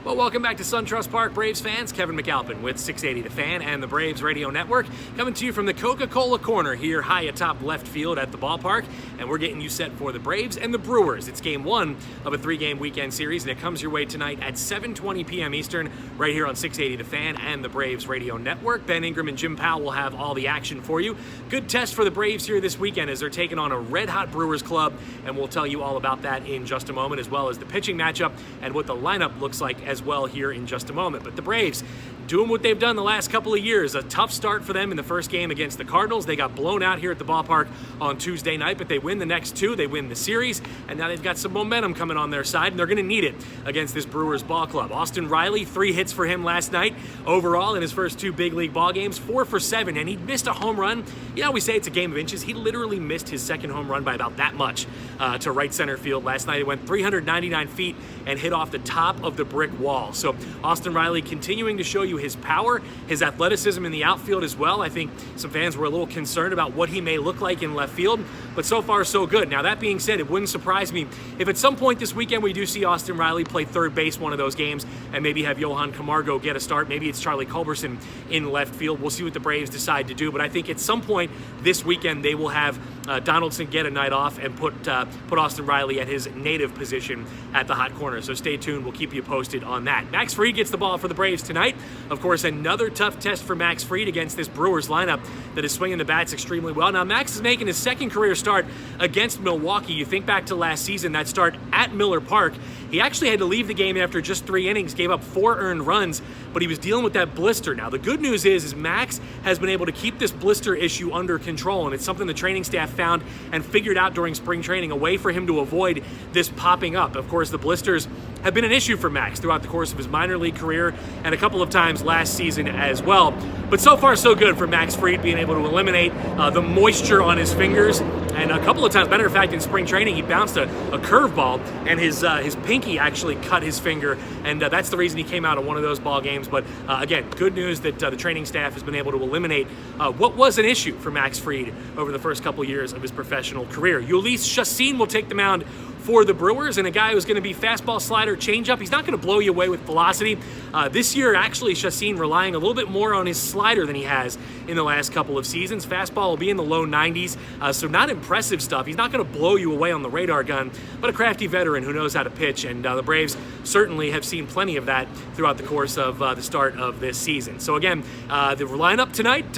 Well, welcome back to SunTrust Park, Braves fans. Kevin McAlpin with 680 The Fan and the Braves Radio Network, coming to you from the Coca-Cola Corner here high atop left field at the ballpark, and we're getting you set for the Braves and the Brewers. It's game one of a three-game weekend series, and it comes your way tonight at 7:20 p.m. Eastern, right here on 680 The Fan and the Braves Radio Network. Ben Ingram and Jim Powell will have all the action for you. Good test for the Braves here this weekend as they're taking on a red-hot Brewers club, and we'll tell you all about that in just a moment, as well as the pitching matchup and what the lineup looks like as well here in just a moment. But the Braves doing what they've done the last couple of years. A tough start for them in the first game against the Cardinals. They got blown out here at the ballpark on Tuesday night, but they win the next two. They win the series, and now they've got some momentum coming on their side, and they're going to need it against this Brewers ball club. Austin Riley, 3 hits for him last night overall in his first 2 big league ball games, 4 for 7, and he missed a home run. You know, we say it's a game of inches. He literally missed his second home run by about that much to right center field last night. It went 399 feet and hit off the top of the brick wall. So Austin Riley continuing to show you his power, his athleticism in the outfield as well. I think some fans were a little concerned about what he may look like in left field, but so far so good. Now that being said, it wouldn't surprise me if at some point this weekend we do see Austin Riley play third base one of those games and maybe have Johan Camargo get a start. Maybe it's Charlie Culberson in left field. We'll see what the Braves decide to do, but I think at some point this weekend they will have Donaldson get a night off and put Austin Riley at his native position at the hot corner. So stay tuned. We'll keep you posted on that. Max Fried gets the ball for the Braves tonight. Of course, another tough test for Max Fried against this Brewers lineup that is swinging the bats extremely well. Now, Max is making his second career start against Milwaukee. You think back to last season, that start at Miller Park. He actually had to leave the game after just 3 innings, gave up 4 earned runs, but he was dealing with that blister. Now, the good news is Max has been able to keep this blister issue under control, and it's something the training staff found and figured out during spring training, a way for him to avoid this popping up. Of course, the blisters have been an issue for Max throughout the course of his minor league career and a couple of times last season as well. But so far, so good for Max Fried, being able to eliminate the moisture on his fingers. And a couple of times, matter of fact, in spring training, he bounced a curveball, and his pinky actually cut his finger, and that's the reason he came out of one of those ball games. But again, good news that the training staff has been able to eliminate what was an issue for Max Fried over the first couple years of his professional career. Ulysses Chassin will take the mound for the Brewers, and a guy who's going to be fastball, slider, changeup. He's not going to blow you away with velocity. This year, actually, Chassin relying a little bit more on his slider than he has in the last couple of seasons. Fastball will be in the low 90s, so not impressive stuff. He's not going to blow you away on the radar gun, but a crafty veteran who knows how to pitch, and the Braves certainly have seen plenty of that throughout the course of the start of this season. So again, the lineup tonight,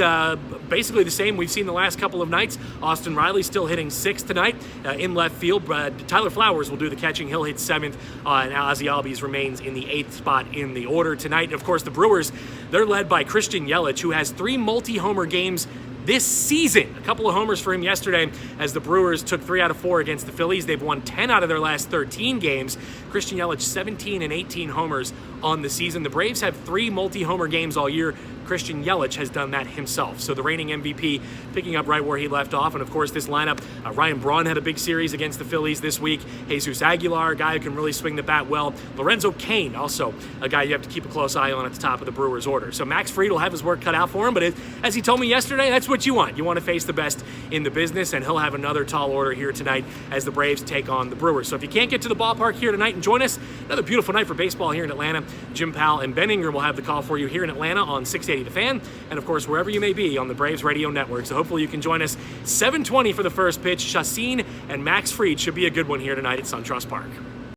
basically the same we've seen the last couple of nights. Austin Riley still hitting 6th tonight in left field. Tyler Flowers will do the catching. He'll hit 7th, and Ozzie Albies remains in the 8th spot in the order tonight. And of course, the Brewers, they're led by Christian Yelich, who has 3 multi-homer games this season. A couple of homers for him yesterday as the Brewers took 3 out of 4 against the Phillies. They've won 10 out of their last 13 games. Christian Yelich, 17 and 18 homers on the season. The Braves have 3 multi-homer games all year. Christian Yelich has done that himself. So the reigning MVP picking up right where he left off. And of course, this lineup, Ryan Braun had a big series against the Phillies this week. Jesus Aguilar, a guy who can really swing the bat well. Lorenzo Cain, also a guy you have to keep a close eye on at the top of the Brewers order. So Max Fried will have his work cut out for him, but as he told me yesterday, that's what you want. You want to face the best in the business, and he'll have another tall order here tonight as the Braves take on the Brewers. So if you can't get to the ballpark here tonight and join us, another beautiful night for baseball here in Atlanta. Jim Powell and Ben Ingram will have the call for you here in Atlanta on 680 The Fan, and of course wherever you may be on the Braves Radio Network. So hopefully you can join us 7:20 for the first pitch. Chassin and Max Fried should be a good one here tonight at SunTrust Park.